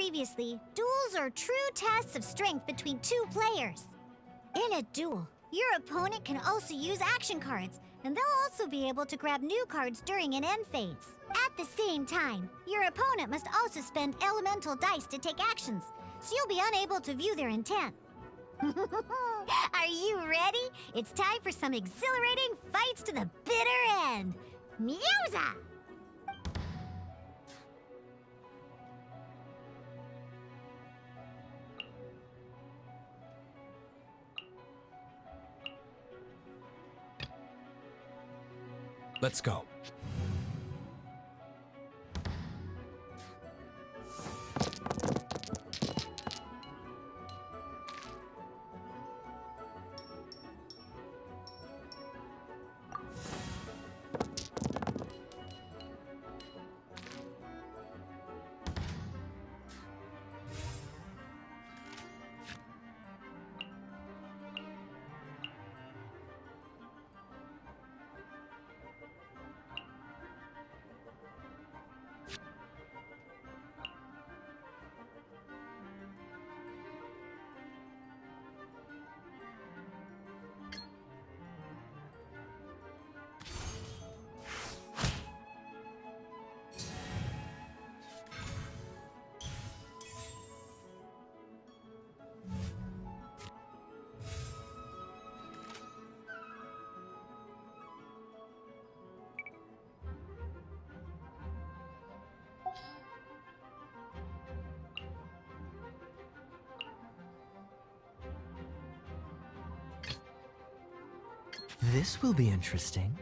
previously, duels are true tests of strength between two players. In a duel, your opponent can also use action cards, and they'll also be able to grab new cards during an end phase. At the same time, your opponent must also spend elemental dice to take actions, so you'll be unable to view their intent. Are you ready? It's time for some exhilarating fights to the bitter end. Musa! Let's go. This will be interesting.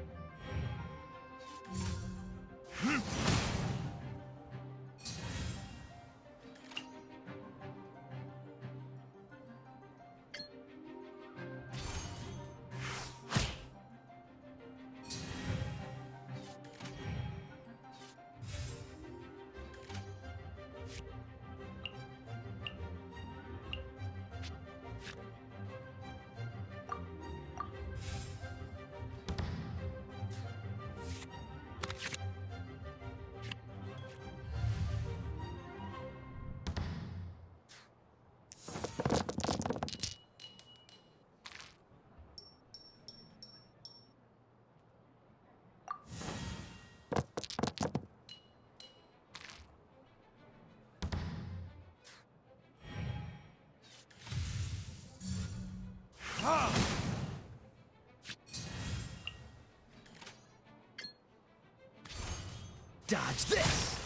Dodge this!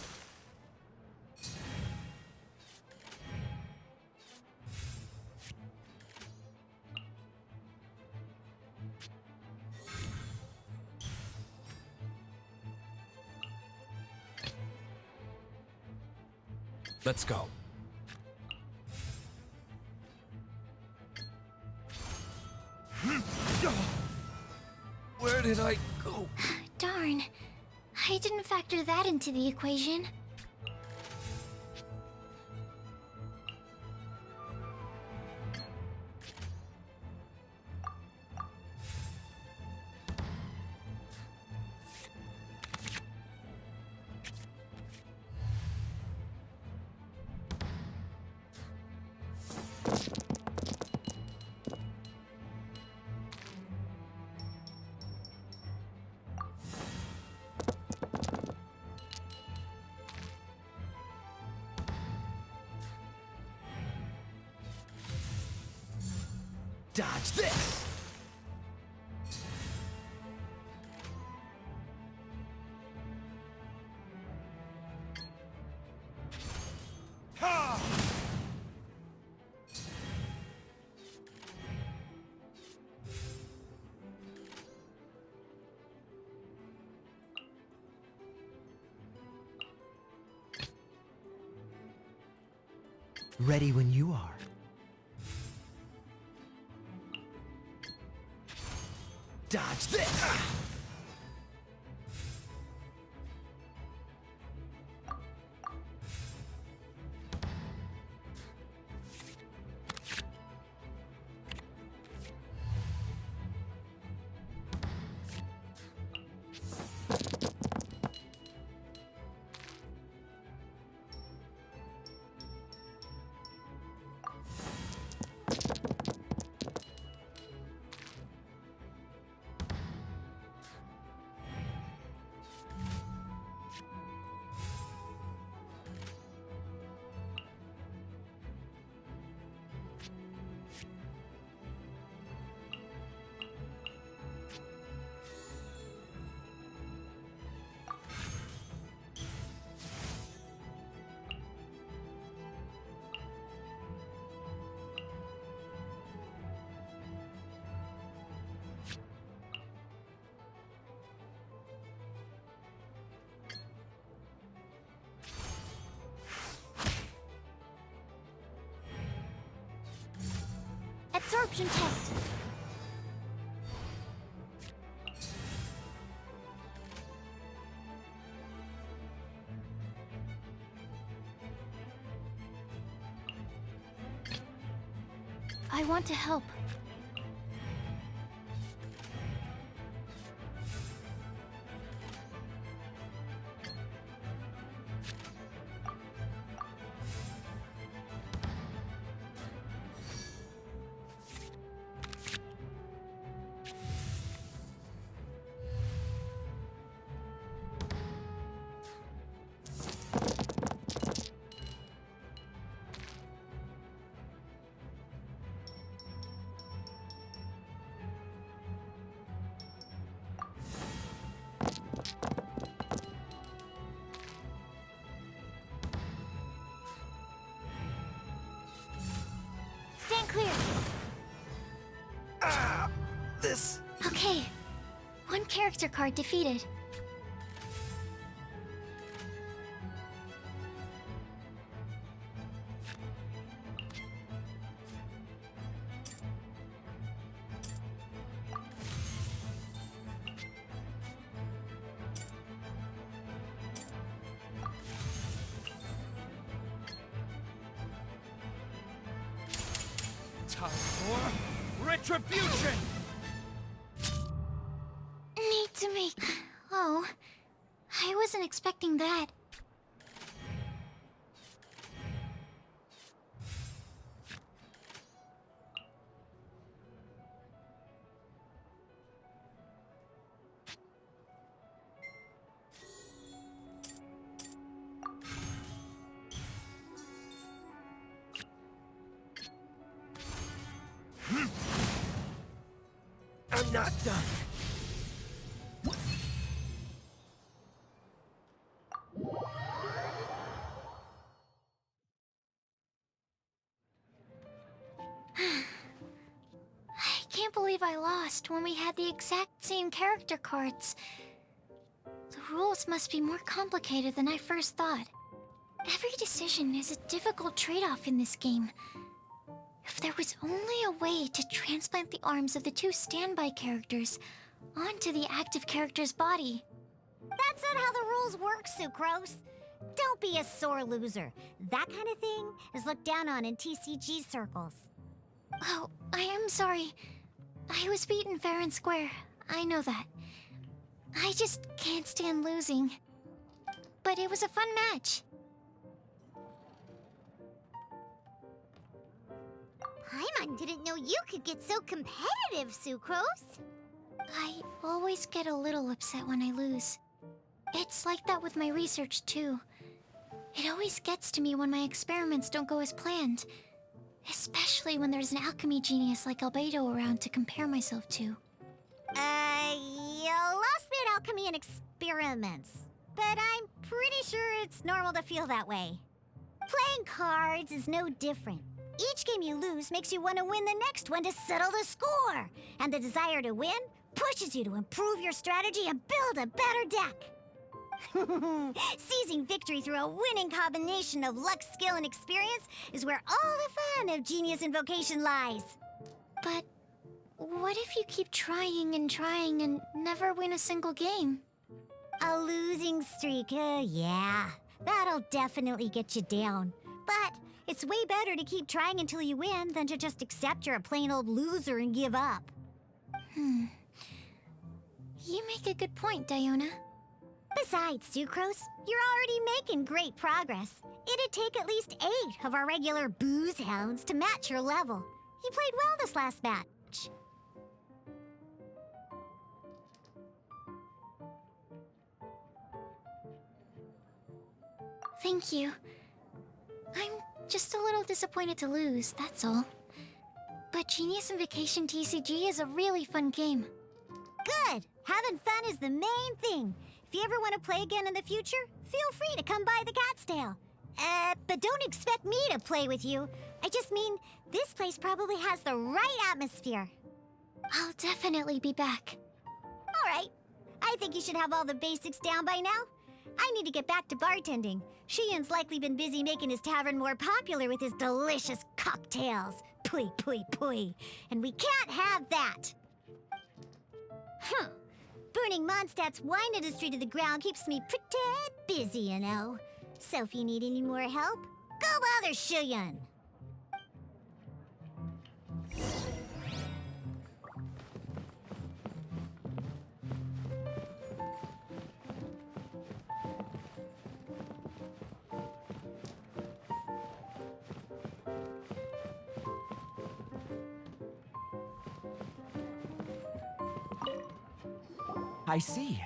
Let's go. Where did I go? Darn. I didn't factor that into the equation. Dodge this! Ha! Ready when you are. Dodge this! absorption test. I want to help. Stand clear. This. Okay. One character card defeated. Time for retribution! Need to make... Oh, I wasn't expecting that. I'm not done. I can't believe I lost when we had the exact same character cards. The rules must be more complicated than I first thought. Every decision is a difficult trade-off in this game. If there was only a way to transplant the arms of the two standby characters onto the active character's body. That's not how the rules work, Sucrose. Don't be a sore loser. That kind of thing is looked down on in TCG circles. Oh, I am sorry. I was beaten fair and square. I know that. I just can't stand losing. But it was a fun match. Paimon didn't know you could get so competitive, Sucrose. I always get a little upset when I lose. It's like that with my research, too. It always gets to me when my experiments don't go as planned. Especially when there's an alchemy genius like Albedo around to compare myself to. You lost me at alchemy and experiments. But I'm pretty sure it's normal to feel that way. Playing cards is no different. Each game you lose makes you want to win the next one to settle the score. And the desire to win pushes you to improve your strategy and build a better deck. Seizing victory through a winning combination of luck, skill, and experience is where all the fun of Genius Invocation lies. But what if you keep trying and never win a single game? A losing streak, yeah. That'll definitely get you down. But it's way better to keep trying until you win than to just accept you're a plain old loser and give up. You make a good point, Diona. Besides, Sucrose, you're already making great progress. It'd take at least 8 of our regular booze hounds to match your level. You played well this last match. Thank you. I'm just a little disappointed to lose, that's all. But Genius Invocation TCG is a really fun game. Good! Having fun is the main thing. If you ever want to play again in the future, feel free to come by the Cat's Tail. But don't expect me to play with you. I just mean, this place probably has the right atmosphere. I'll definitely be back. All right. I think you should have all the basics down by now. I need to get back to bartending. Shian's likely been busy making his tavern more popular with his delicious cocktails. Pui, pui, pui. And we can't have that. Huh. Burning Mondstadt's wine industry to the ground keeps me pretty busy, you know. So if you need any more help, go bother Shuyun. I see.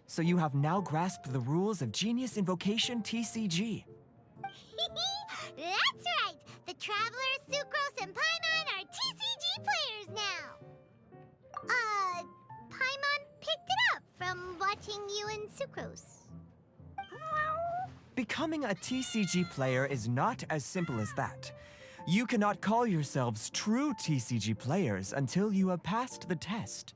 So you have now grasped the rules of Genius Invocation TCG. That's right! The Travelers, Sucrose, and Paimon are TCG players now! Paimon picked it up from watching you and Sucrose. Becoming a TCG player is not as simple as that. You cannot call yourselves true TCG players until you have passed the test.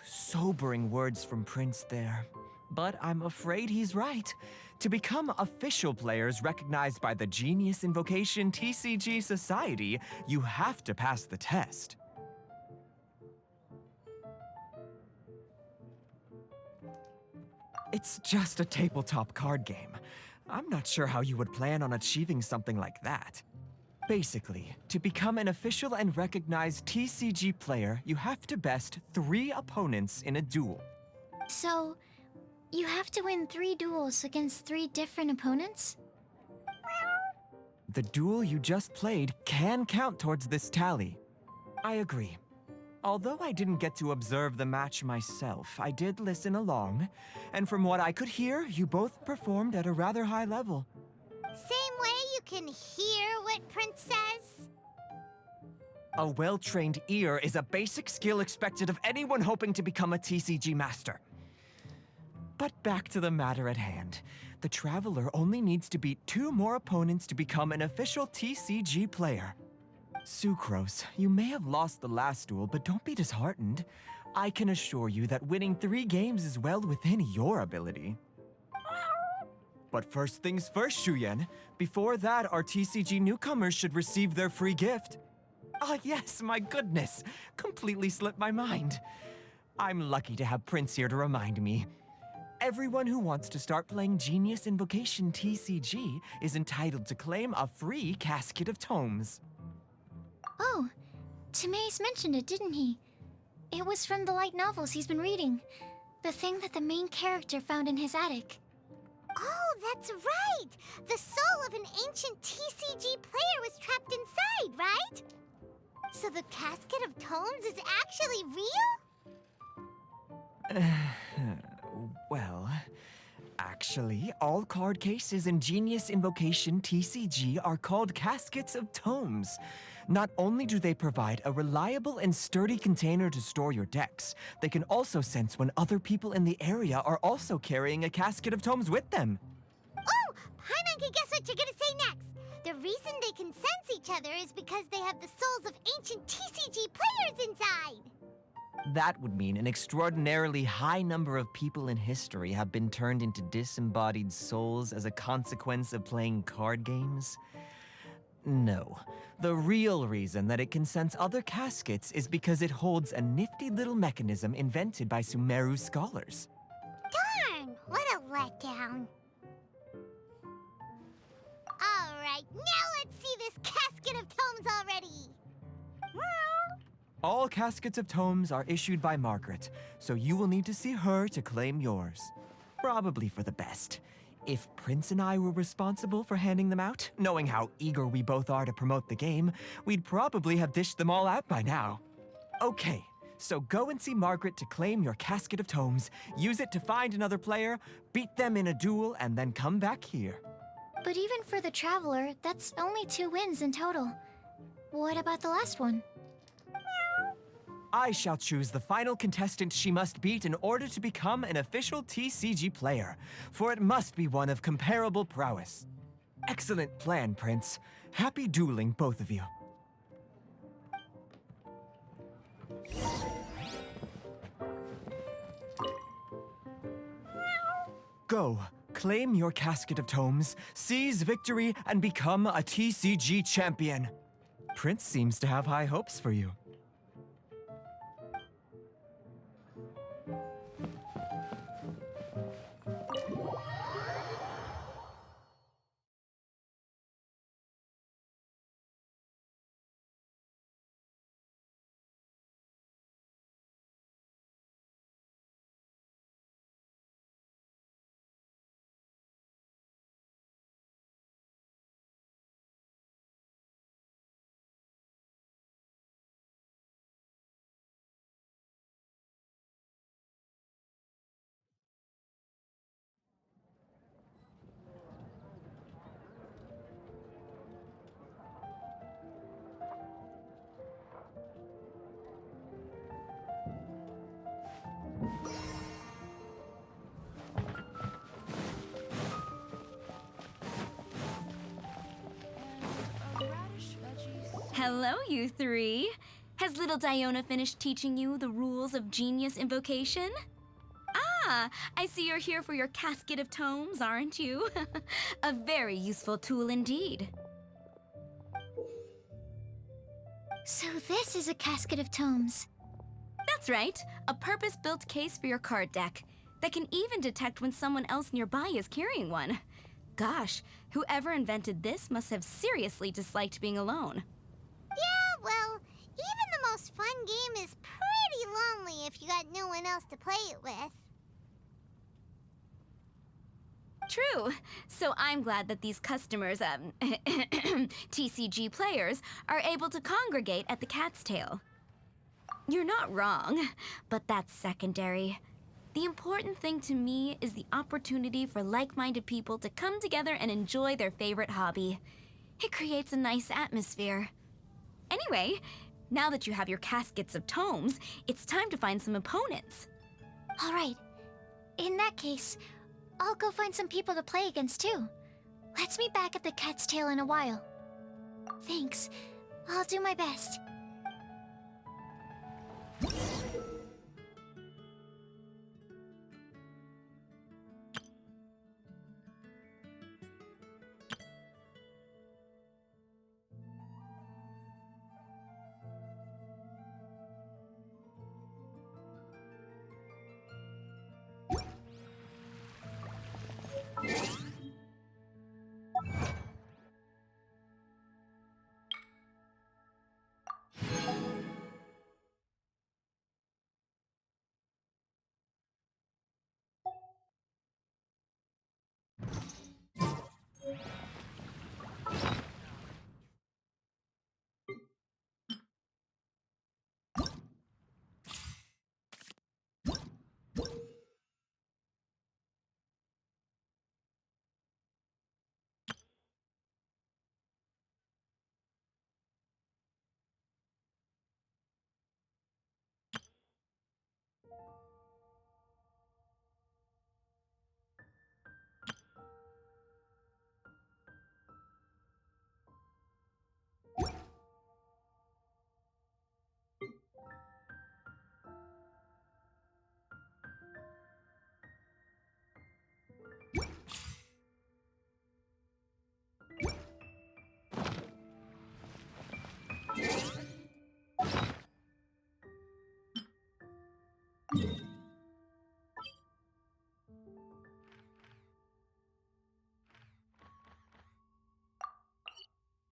Sobering words from Prince there. But I'm afraid he's right. To become official players recognized by the Genius Invocation TCG Society, you have to pass the test. It's just a tabletop card game. I'm not sure how you would plan on achieving something like that. Basically, to become an official and recognized TCG player, you have to best 3 opponents in a duel. So, you have to win 3 duels against 3 different opponents? The duel you just played can count towards this tally. I agree. Although I didn't get to observe the match myself, I did listen along, and from what I could hear, you both performed at a rather high level. Same way you can hear what Prince says? A well-trained ear is a basic skill expected of anyone hoping to become a TCG master. But back to the matter at hand. The Traveler only needs to beat 2 more opponents to become an official TCG player. Sucrose, you may have lost the last duel, but don't be disheartened. I can assure you that winning 3 games is well within your ability. But first things first, Shuyun. Before that, our TCG newcomers should receive their free gift. Ah, yes, my goodness. Completely slipped my mind. I'm lucky to have Prince here to remind me. Everyone who wants to start playing Genius Invocation TCG is entitled to claim a free casket of tomes. Oh, Timaeus mentioned it, didn't he? It was from the light novels he's been reading. The thing that the main character found in his attic. Oh, that's right! The soul of an ancient TCG player was trapped inside, right? So the casket of tomes is actually real? Well, actually, all card cases in Genius Invocation TCG are called caskets of tomes. Not only do they provide a reliable and sturdy container to store your decks, they can also sense when other people in the area are also carrying a casket of tomes with them. Oh, Paimon can guess what you're gonna say next. The reason they can sense each other is because they have the souls of ancient TCG players inside. That would mean an extraordinarily high number of people in history have been turned into disembodied souls as a consequence of playing card games. No. The real reason that it can sense other caskets is because it holds a nifty little mechanism invented by Sumeru's scholars. Darn, what a letdown. All right, now let's see this casket of tomes already. All caskets of tomes are issued by Margaret, so you will need to see her to claim yours. Probably for the best. If Prince and I were responsible for handing them out, knowing how eager we both are to promote the game, we'd probably have dished them all out by now. Okay, so go and see Margaret to claim your casket of tomes, use it to find another player, beat them in a duel, and then come back here. But even for the Traveler, that's only 2 wins in total. What about the last one? I shall choose the final contestant she must beat in order to become an official TCG player, for it must be one of comparable prowess. Excellent plan, Prince. Happy dueling, both of you. Go, claim your casket of tomes, seize victory, and become a TCG champion. Prince seems to have high hopes for you. Hello, you three. Has little Diona finished teaching you the rules of genius invocation? Ah, I see you're here for your casket of tomes, aren't you? A very useful tool indeed. So this is a casket of tomes. That's right, a purpose-built case for your card deck that can even detect when someone else nearby is carrying one. Gosh, whoever invented this must have seriously disliked being alone. Yeah, well, even the most fun game is pretty lonely if you got no one else to play it with. True. So I'm glad that these customers, TCG players, are able to congregate at the Cat's Tail. You're not wrong, but that's secondary. The important thing to me is the opportunity for like-minded people to come together and enjoy their favorite hobby. It creates a nice atmosphere. Anyway, now that you have your caskets of tomes, it's time to find some opponents. All right. In that case, I'll go find some people to play against too. Let's meet back at the Cat's Tail in a while. Thanks. I'll do my best.